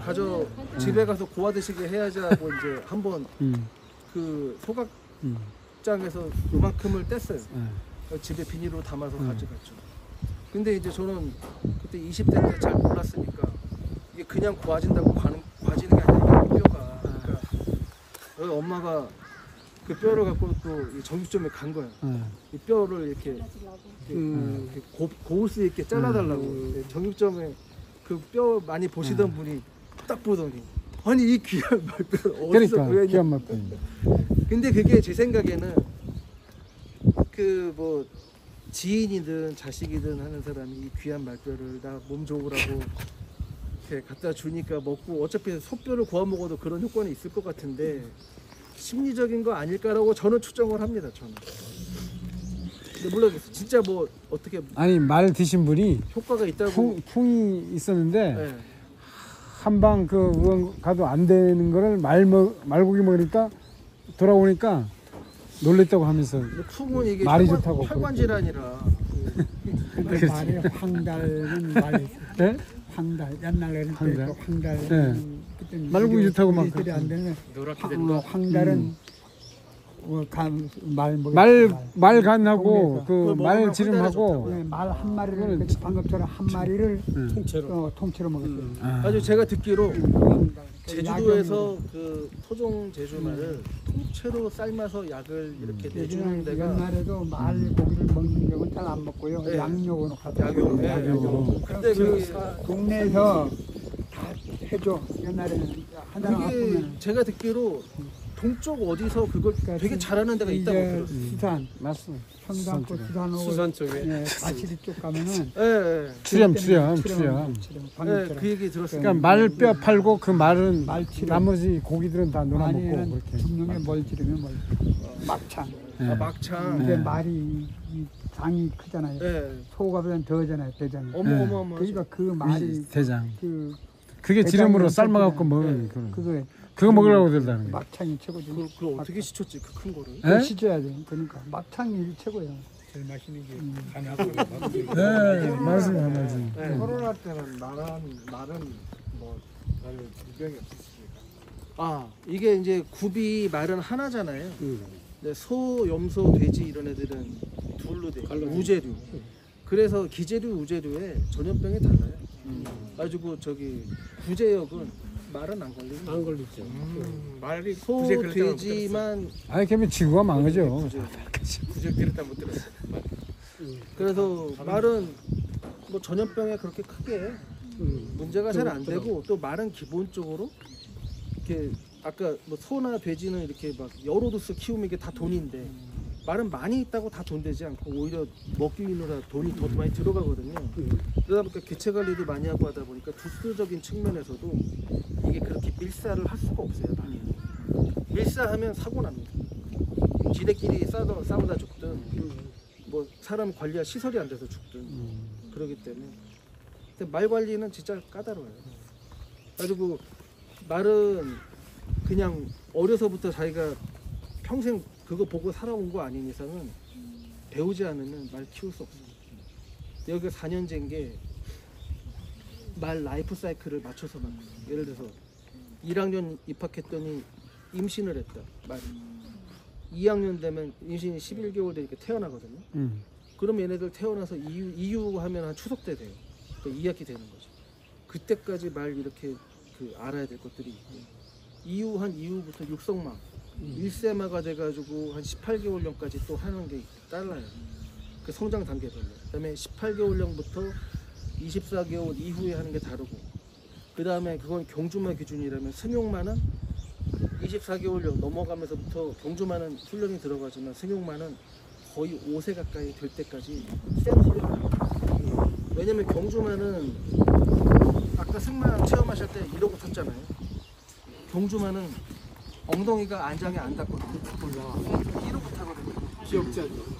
A: 가져 집에 가서 고아 드시게 해야지 하고 이제 한번 그 소각장에서 요만큼을 뗐어요. 집에 비닐로 담아서 가져갔죠. 근데 이제 저는 그때 20대 때 잘 몰랐으니까 이게 그냥 고아진다고 고아지는 게 아니라 이 뼈가 그러니까 저희 엄마가 그 뼈를 갖고 또 이 정육점에 간 거예요. 이 뼈를 이렇게 고울 수 있게 잘라달라고 정육점에 그 뼈 많이 보시던 분이 딱 보더니 아니 이 귀한 말뼈를 어디서
B: 그러니까
A: 구했냐.
B: 귀한 말뼈.
A: 근데 그게 제 생각에는 그 뭐 지인이든 자식이든 하는 사람이 이 귀한 말뼈를 다 몸 좋으라고 이렇게 갖다 주니까 먹고 어차피 소뼈를 구워 먹어도 그런 효과는 있을 것 같은데 심리적인 거 아닐까라고 저는 추정을 합니다. 저는. 근데 물론 진짜 뭐 어떻게
B: 아니 말 드신 분이
A: 효과가 있다고.
B: 풍이 있었는데
A: 네.
B: 한방 그 의원 가도 안 되는 거를 말고기 먹으니까 돌아오니까 놀랬다고 하면서
A: 근데 풍은 이게
B: 말이 좋다고
A: 혈관 질환이라.
E: 근데 말이 황달은 말이
B: 네?
E: 황달 옛날에는
B: 황달?
E: 황달
B: 네.
E: 그때
B: 말고기 좋다고 막
E: 우리들이 안 되는
C: 노랗게 된 거.
E: 황달은 말
B: 말 간하고
E: 동네에서.
B: 그 말 지름하고
E: 말 한 마리를 그래서 방금처럼 한 마리를 통째로 먹었어요.
A: 아주 제가 듣기로
E: 황달.
A: 제주도에서 그 토종 제주말을 통째로 삶아서 약을 이렇게 내주는 데가
E: 옛날에도 말 고기를 먹는 경우는 잘 안 먹고요.
A: 네.
E: 양육으로 가서
A: 약용.
B: 약용으로.
A: 근데 그
E: 동네에서 다 해줘. 옛날에는 하나
A: 그게
E: 아프면
A: 제가 듣기로 동쪽 어디서 그걸 되게 잘하는 데가 있다고
E: 이제
A: 들었어요.
E: 수산,
B: 맞습니다.
E: 청담고 수산호
C: 수산 쪽에.
E: 예, 아시리 쪽 가면은
A: 예, 예.
B: 출염.
A: 네, 그 얘기 들었어요.
B: 그러니까 말뼈 팔고 그 말은
E: 말치료.
B: 나머지 고기들은 다 놀아 먹고
E: 아니면
B: 그렇게.
E: 중용에 뭘 지르면 뭘 막창.
B: 네.
A: 아, 막창.
E: 이게
B: 네.
E: 말이 이 장이 크잖아요.
A: 예.
E: 소가보다 더잖아요, 대장이.
A: 어머.
E: 그러니까 그 말이
B: 대장.
E: 그
B: 그게 지름으로
E: 대장은
B: 삶아갖고
E: 네.
B: 먹는 그런.
E: 그거
B: 먹으려고 들다는 거예요.
E: 막창이 최고지.
A: 그걸 어떻게 시쳤지 그 큰 거를?
B: 네?
E: 씻어야 돼. 그러니까 막창이 최고예요.
C: 제일 맛있는 게
B: 네, 맞습니다.
A: 네.
E: 코로나 때는 말은 뭐 별로 유병이 없었으니까.
A: 아 이게 이제 굽이 말은 하나잖아요. 근데 소, 염소, 돼지 이런 애들은 둘로 돼. 우제류. 그래서 기제류, 우제류에 전염병이 달라요. 가지고 저기 구제역은 말은 안 걸리고.
C: 안 걸리죠. 말이
A: 소,
C: 구제 그럴 때는 못
A: 돼지만
B: 아니 그러면 지구가 망하죠.
A: 구제 들었다 못 들었어. 그래서 말은 뭐 전염병에 그렇게 크게 문제가 잘 안 되고 또 말은 기본적으로 이렇게 아까 뭐 소나 돼지는 이렇게 막 여러 두스 키우면 이게 다 돈인데 말은 많이 있다고 다 돈 되지 않고 오히려 먹기 위해서 돈이 더 많이 들어가거든요. 그러다 보니까 개체 관리도 많이 하고 하다 보니까 두수적인 측면에서도 이게 그렇게 밀사를 할 수가 없어요. 많이. 밀사하면 사고 납니다. 지들끼리 싸우다 죽든 뭐 사람 관리할 시설이 안 돼서 죽든 그러기 때문에 근데 말 관리는 진짜 까다로워요. 그리고 말은 그냥 어려서부터 자기가 평생 그거 보고 살아온 거 아닌 이상은 배우지 않으면 말 키울 수 없어요. 여기가 4년제인 게 말 라이프 사이클을 맞춰서 막 예를 들어서 1학년 입학했더니 임신을 했다 말이 2학년 되면 임신이 11개월 되니까 태어나거든요. 그럼 얘네들 태어나서 이유하면 한 추석 때 돼요. 그러니까 2학기 되는 거죠. 그때까지 말 이렇게 그 알아야 될 것들이 있고 이유한 이후부터 육성마 1세마가 돼가지고 한 18개월령까지 또 하는 게 달라요. 그 성장 단계별로. 그다음에 18개월령부터 24개월 이후에 하는 게 다르고. 그 다음에 그건 경주마 기준이라면 승용마는 24개월 넘어가면서부터 경주마는 훈련이 들어가지만 승용마는 거의 5세 가까이 될 때까지 센 훈련을 해요. 왜냐면 경주마는 아까 승마 체험하실 때 이러고 탔잖아요. 경주마는 엉덩이가 안장에 안 닿거든요. 이러고 타거든요.
E: 기억자죠.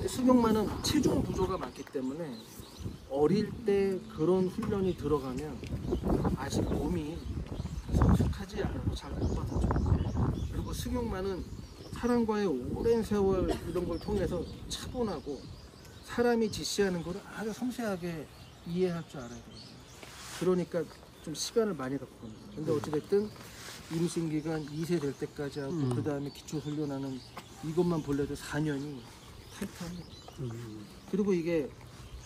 A: 승용마는 체중 부조가 많기 때문에 어릴 때 그런 훈련이 들어가면 아직 몸이 성숙하지 않아서 잘 못 받아줘. 그리고 승용마는 사람과의 오랜 세월 이런 걸 통해서 차분하고 사람이 지시하는 걸 아주 섬세하게 이해할 줄 알아야 돼요. 그러니까 좀 시간을 많이 갖고 갑니다. 근데 어찌됐든 임신기간 2세 될 때까지 하고 그 다음에 기초훈련하는 이것만 볼래도 4년이 타이트합니다. 그리고 이게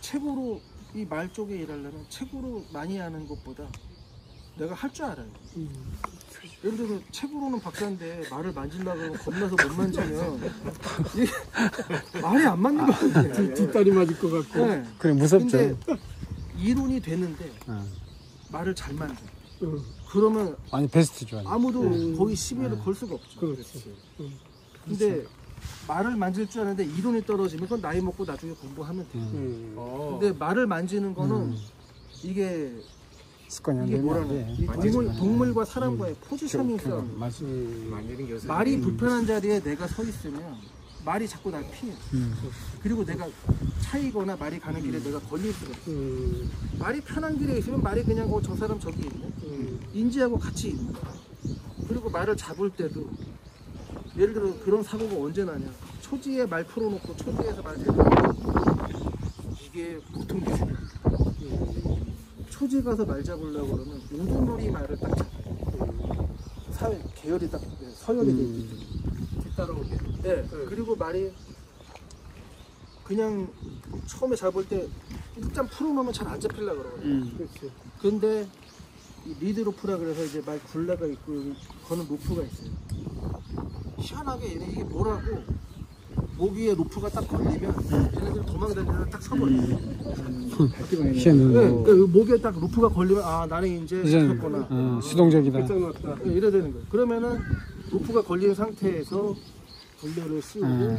A: 최고로 이 말 쪽에 일하려면 최고로 많이 하는 것보다 내가 할 줄 알아요. 예를 들어 최고로는 박사인데 말을 만지려고 하면 겁나서 못 만지면 이게 말이 안 맞는 거 같아요.
E: 뒷다리 맞을 것 같고.
A: 네.
B: 그래 무섭죠.
A: 근데 이론이 되는데 말을 잘 만져. 그러면
B: 아니 베스트죠. 아니.
A: 아무도 거의 시비를 걸 수가 없죠.
E: 그렇지.
A: 근데 말을 만질 줄 아는데 이론이 떨어지면 그건 나이 먹고 나중에 공부하면 돼요. 근데 말을 만지는 거는 이게
B: 습관이 안
A: 이게
B: 되면
A: 뭐라나
B: 안
A: 이
B: 돼.
A: 동물과 사람과의 포지셔닝 싸움. 말이 불편한 자리에 내가 서 있으면 말이 자꾸 날 피해. 그리고 내가 차이거나 말이 가는 길에 내가 걸릴 수가 있어. 말이 편한 길에 있으면 말이 그냥 저 사람 저기 있네. 인지하고 같이 있는 거야. 그리고 말을 잡을 때도 예를 들어 그런 사고가 언제 나냐. 초지에 말 풀어놓고 초지에서 말 대고 이게 보통 기술이야. 초지 가서 말 잡으려고 그러면 우두머리 말을 딱 잡고 사회 계열이 딱 서열이 돼 있기 때문에
E: 뒤따라오게.
A: 네. 그리고 말이 그냥 처음에 잡을 때 일단 풀어놓으면 잘 안 잡히려고 그러거든요.
E: 그렇지.
A: 근데 이 리드 로프라 그래서 이제 말 굴레가 있고 여기 거는 로프가 있어요. 희한하게 얘네 이게 뭐라고 목 위에 로프가 딱 걸리면 얘네들 도망다니다가 딱 서버려요.
B: 희한해.
A: 네, 그 목에 딱 로프가 걸리면 아 나는 이제 잡혔구나.
B: 수동적이다.
E: 끝장났다.
A: 네, 이래야 되는 거예요. 그러면은 로프가 걸린 상태에서 굴레를 씌우고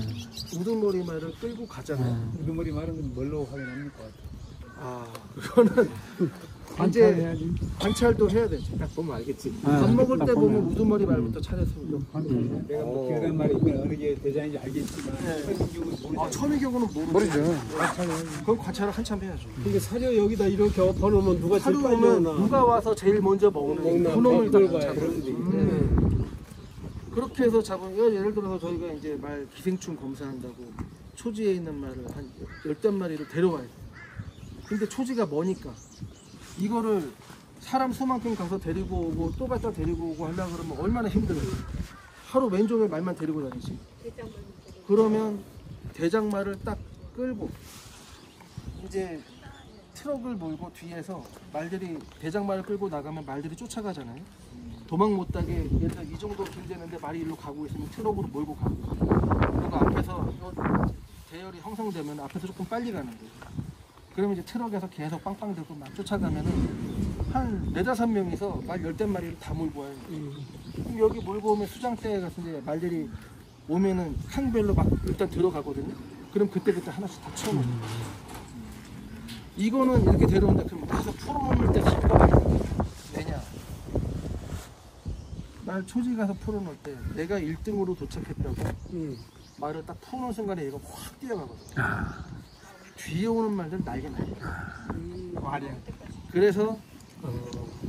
A: 우두머리 말을 끌고 가잖아요.
E: 우두머리 말은 건 뭘로 확인합니까?
A: 아 그거는 이제 관찰도 해야 되죠.
E: 딱 보면 알겠지.
A: 밥 먹을 때 보면 우두머리 말부터 차려서
E: 내가 뭐 기억난 말이 있거나 어느 게 대장인지 알겠지만
A: 아, 천의경우는 모르죠. 그건 관찰을 한참 해야죠.
E: 근데 사료 여기다 이렇게 엎어놓으면 누가 제일 빨리
A: 하루는
E: 오나?
A: 누가 와서 제일 먼저 먹는 그놈을 다 잡아요. 그렇게 해서 잡은 예를 들어서 저희가 이제 말 기생충 검사한다고 초지에 있는 말을 한 10마리를 데려와요. 근데 초지가 머니까 이거를 사람 수만큼 가서 데리고 오고 또 갖다 데리고 오고 하려고 그러면 얼마나 힘들어요. 하루 왼종일 말만 데리고 다니지. 그러면 대장말을 딱 끌고 이제 트럭을 몰고 뒤에서 말들이 대장말을 끌고 나가면 말들이 쫓아가잖아요. 도망 못 가게 예를 들어 이 정도 길 되는데 말이 일로 가고 있으면 트럭으로 몰고 가고 그리고 앞에서 대열이 형성되면 앞에서 조금 빨리 가는 거예요. 그러면 이제 트럭에서 계속 빵빵 들고 막 쫓아가면은 한 4-5명이서 말 10마리를 다 몰고 와요. 그럼 여기 몰고 오면 수장대에 가서 이제 말들이 오면은 칸별로 막 일단 들어가거든요. 그럼 그때 하나씩 다 채워놓는 거예요. 이거는 이렇게 데려온다 그러면 계속 풀어놓을 때 잠깐만요. 왜냐? 말 초지 가서 풀어놓을 때 내가 1등으로 도착했다고 말을 딱 풀어놓은 순간에 얘가 확 뛰어가거든요. 뒤에 오는 말들 날개 날개. 그래서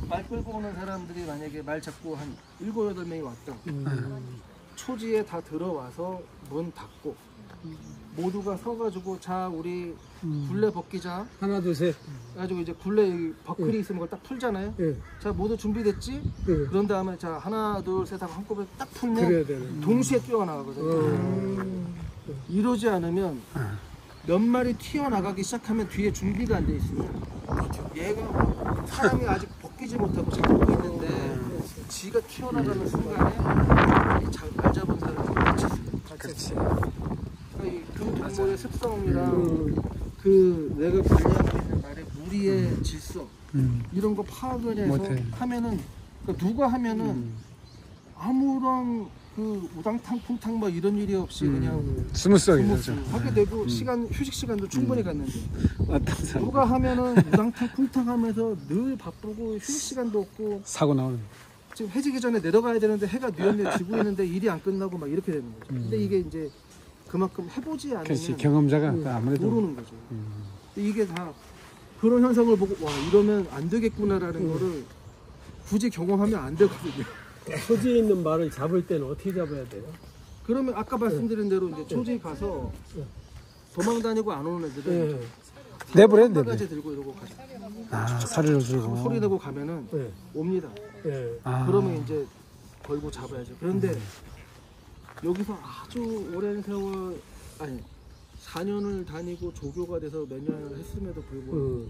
A: 말 끌고 오는 사람들이 만약에 말 잡고 한 7-8명이 왔다. 초지에 다 들어와서 문 닫고 모두가 서가지고 자 우리 굴레 벗기자.
E: 하나 둘 셋.
A: 그래가지고 이제 굴레 버클이 있으면 그걸 딱 풀잖아요. 자 모두 준비됐지? 그런 다음에 자 하나 둘 셋 하고 한꺼번에 딱 풀면
E: 그래야 되네.
A: 동시에 뛰어나가거든요. 이러지 않으면 몇 마리 튀어나가기 시작하면 뒤에 준비가 안 돼 있으면 얘가 사람이 아직 벗기지 못하고 잡고 있는데 지가 튀어나가는 순간에 말 잡은 사람이 다쳤어요.
B: 그렇지.
A: 그 동물의 습성이랑 그 내가 관리하고 있는 말의 무리의 질서 이런 거 파악을 해서
B: 못해.
A: 하면은 그러니까 누가 하면은 아무런 그 우당탕 쿵탕 뭐 이런 일이 없이 그냥
B: 스무스하게
A: 스무스
B: 되죠.
A: 하게 되고 시간 휴식 시간도 충분히 갔는데
B: 맞다.
A: 누가 하면은 우당탕 쿵탕 하면서 늘 바쁘고 휴식 시간도 없고
B: 사고 나오는.
A: 지금 해지기 전에 내려가야 되는데 해가 뉘었네 지고 있는데 일이 안 끝나고 막 이렇게 되는 거죠. 근데 이게 이제 그만큼 해보지
B: 그렇지,
A: 않으면
B: 경험자가 아무래도.
A: 모르는 거죠. 근데 이게 다 그런 현상을 보고 와 이러면 안 되겠구나라는 거를 굳이 경험하면 안 되거든요.
F: 초지에 있는 말을 잡을 때는 어떻게 잡아야 돼요?
A: 그러면 아까 말씀드린 대로 이제 초지 가서 도망 다니고 안 오는 애들은
F: 네.
B: 내버려야 돼.
A: 바가지 들고 이러고 가죠.
B: 아, 사료를 주고.
A: 소리 내고 가면은
F: 네.
A: 옵니다.
F: 네.
B: 아,
A: 그러면 이제 걸고 잡아야죠. 그런데 여기서 아주 오랜 세월 아니 4년을 다니고 조교가 돼서 몇 년을 했음에도 불구하고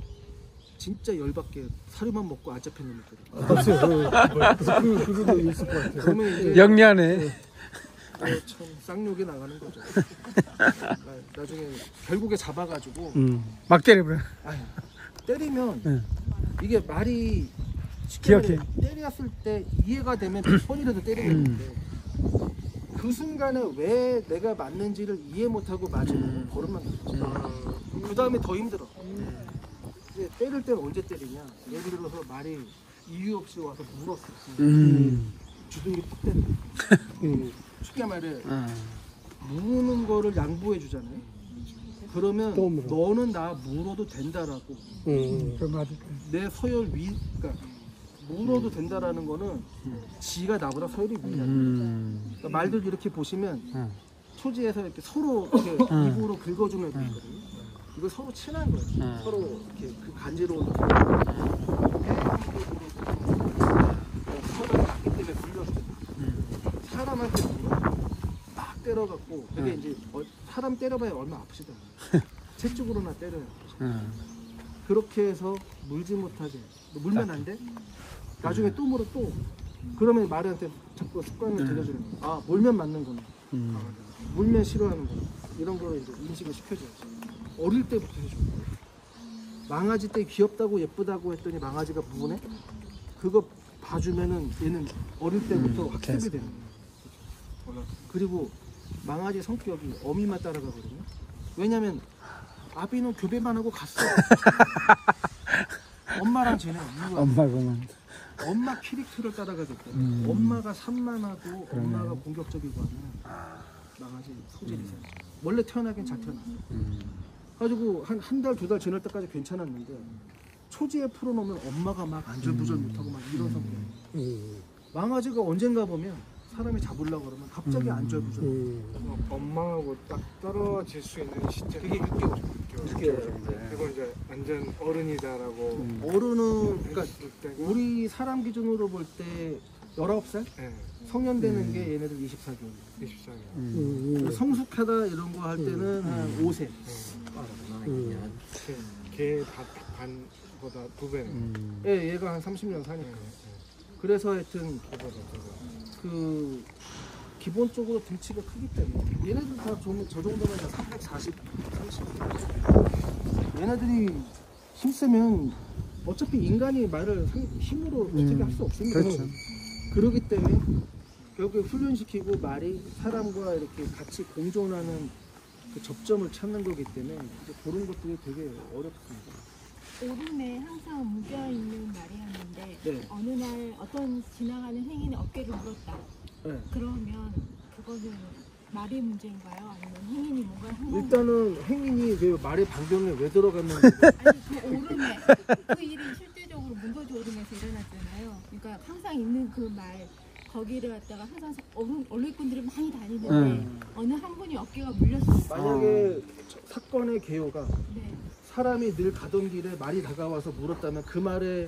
A: 진짜 열받게 사료만 먹고 안 잡힌 놈들이
F: 그거도 있을 것 같아요.
A: 그러면 이제
B: 영리하네.
A: 참 쌍욕이 나가는 거죠. 나중에 결국에 잡아가지고
B: 막 때려버려.
A: 아니, 때리면
B: 네.
A: 이게 말이 쉽게
B: 기억해.
A: 말해, 때렸을 때 이해가 되면 몇 번이라도 때리는데 그 순간에 왜 내가 맞는지를 이해 못하고 맞으면 버릇만 나죠. 그 다음에 더 힘들어. 이제 때릴 때는 언제 때리냐? 예를 들어서 말이 이유 없이 와서 물었어. 주둥이 팍 때려. 쉽게 말해 무는 거를 양보해 주잖아요. 그러면
F: 또 물어.
A: 너는 나 물어도 된다라고
B: 그 맞아.
A: 내 서열 위, 그러니까 물어도 된다라는 거는 지가 나보다 서열이 위야. 그러니까 말들 이렇게 보시면 초지에서 이렇게 서로 이렇게 입으로 긁어주는 애들 있거든요. 이거 서로 친한 거예요. 서로 이렇게 그 간지러운 서로 맞기 때문에 불려주잖아. 사람한테 막 때려갖고 그게 이제 사람 때려봐야 얼마 아프지도 않아요. 제 쪽으로나 때려야 아프죠. 그렇게 해서 물지 못하게 너 물면 안 돼? 나중에 또 물어 또 그러면 말한테 자꾸 습관을 들여주는 거야. 아 물면 맞는구나. 물면 싫어하는구나. 이런 거를 이제 인식을 시켜줘야지. 어릴 때부터 해줘. 망아지 때 귀엽다고 예쁘다고 했더니 망아지가 무네? 그거 봐주면은 얘는 어릴 때부터 학습이 되는 거야. 그리고 망아지 성격이 어미만 따라가거든요. 왜냐면 아비는 교배만 하고 갔어. 엄마랑 지내. 이유가
B: 엄마가만.
A: 엄마 캐릭터를 따라가기 때문에 엄마가 산만하고 엄마가 공격적이고 하면 망아지 소질이 있어요. 원래 태어나긴 잘 태어났어. 가지고 한 달, 두 달 지날 때까지 괜찮았는데 초지에 풀어놓으면 엄마가 막 안절부절 못하고 막 이런 성격. 망아지가 언젠가 보면 사람이 잡으려고 그러면 갑자기 안절부절.
E: 엄마하고 딱 떨어질 수 있는 시점.
A: 그게 6개월.
E: 6개월. 그리고 이제 완전 어른이다라고.
A: 어른은 그러니까
E: 했을 때가.
A: 우리 사람 기준으로 볼 때 19살?
E: 네,
A: 성년 되는 게 얘네들 24개월.
E: 24년.
A: 성숙하다 이런 거 할 때는 한 5세.
E: 개 반보다 2배.
A: 예, 얘가 한 30년 사니까. 그래서 하여튼 그 기본적으로 등치가 크기 때문에 얘네들 다 저 정도면 340, 30. 얘네들이 힘쓰면 어차피 인간이 말을 힘으로 어떻게 할 수 없습니다.
B: 그렇죠.
A: 그렇기 때문에 결국에 훈련시키고 말이 사람과 이렇게 같이 공존하는 그 접점을 찾는 거기 때문에 이제 그런 것들이 되게 어렵습니다.
G: 오름에 항상 묻어있는 말이었는데
A: 네.
G: 어느 날 어떤 지나가는 행인이 어깨를 물었다.
A: 네.
G: 그러면 그거는 말의 문제인가요? 아니면 행인이 뭔가 한 건가요?
A: 일단은 행인이 그 말의 반경에 왜 들어갔는지
G: 아니 그 오름에 그 일이 실제적으로 문도주 오름에서 일어났잖아요. 그러니까 항상 있는 그 말 거기를 갖다가 항상 언론꾼들이 많이 다니는데 어느 한 분이 어깨가 물렸어요.
A: 만약에 사건의 개요가
G: 네.
A: 사람이 늘 가던 길에 말이 다가와서 물었다면 그 말의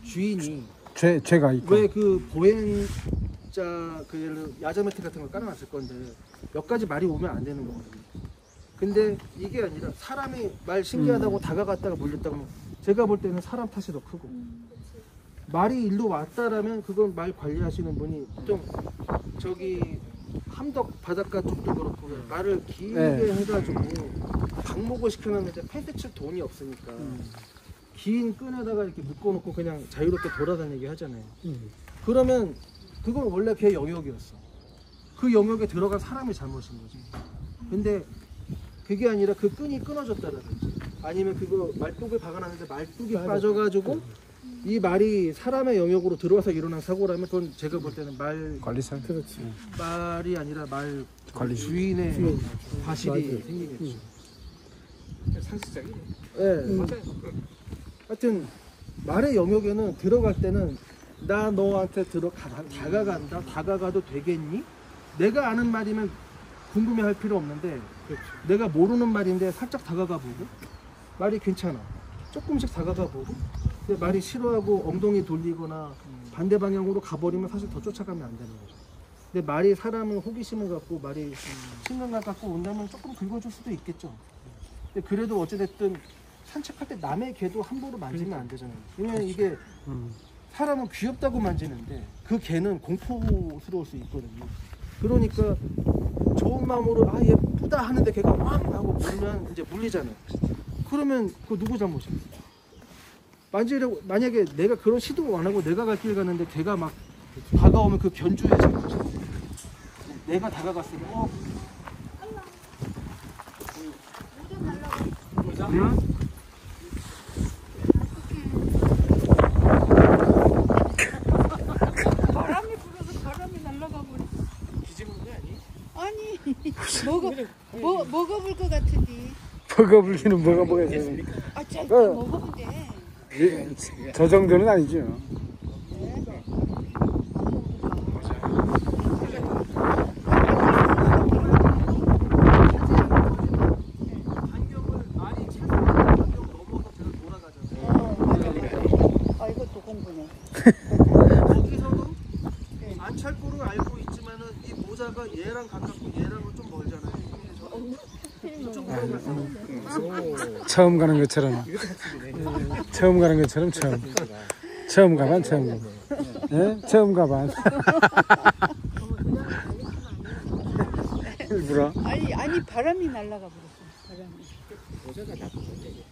A: 주인이
B: 죄가 있고.
A: 왜 그 보행자 그 예를 들어 야자매트 같은 걸 깔아놨을 건데 몇 가지 말이 오면 안 되는 거거든요. 근데 이게 아니라 사람이 말 신기하다고 다가갔다가 물렸다고 하면 제가 볼 때는 사람 탓이 더 크고 말이 일로 왔다라면 그건 말 관리하시는 분이 좀 저기 함덕 바닷가 쪽도 그렇고 말을 길게
B: 네.
A: 해가지고 방목을 시켜놨는데 펜스 칠 돈이 없으니까 긴 끈에다가 이렇게 묶어놓고 그냥 자유롭게 돌아다니게 하잖아요. 그러면 그건 원래 걔 영역이었어. 그 영역에 들어간 사람이 잘못인 거지. 근데 그게 아니라 그 끈이 끊어졌다라든지 아니면 그거 말뚝을 박아놨는데 말뚝이 빠져가지고 이 말이 사람의 영역으로 들어와서 일어난 사고라면 그건 제가 볼 때는
B: 관리상.
A: 말이 아니라 말
B: 관리.
A: 주인의 과실이 생기겠죠.
C: 상식적이네.
A: 네. 하여튼 말의 영역에는 들어갈 때는 나 너한테 다가간다. 다가가도 되겠니? 내가 아는 말이면 궁금해할 필요 없는데 내가 모르는 말인데 살짝 다가가 보고 말이 괜찮아. 조금씩 다가가 보고 근데 말이 싫어하고 엉덩이 돌리거나 반대 방향으로 가버리면 사실 더 쫓아가면 안 되는 거죠. 근데 말이 사람은 호기심을 갖고 말이 신경감 갖고 온다면 조금 긁어줄 수도 있겠죠. 근데 그래도 어찌됐든 산책할 때 남의 개도 함부로 만지면 안 되잖아요. 왜냐면 이게 사람은 귀엽다고 만지는데 그 개는 공포스러울 수 있거든요. 그러니까 좋은 마음으로 아 예쁘다 하는데 걔가 왕 하고 물면 이제 물리잖아요. 그러면 그거 누구 잘못이에요? 만지려고 만약에 내가 그런 시도 안 하고 내가 갈 길 가는데 걔가 막 다가오면 그 견주의 잘못이에요. 내가 다가갔으면
D: 바람이 불어서 바람이 날아가 버려.
C: 뒤집는 거 아니?
D: 아니 먹어볼 것 같은데.
B: 먹어불기는 뭐가 있어요.
D: 아 짧게 먹으면 돼.
B: 저 정도는 아니죠.
A: 반경을 말이 차선 반경 넘어서 계속 돌아가잖아요.
D: 아 이것도 공부네.
A: 거기서도 안 찰 거를 알고 있지만은 이 모자가 얘랑 가깝고 얘랑은 좀 멀잖아요. 이쪽으로 가서
B: 처음 가는 것처럼. 처음 가는 것처럼 처음 가반 처음 가반. 예? 처음 가반. 일부러.
D: 아니 바람이 날아가 버렸어. 바람이. 모자가 나쁜 건데.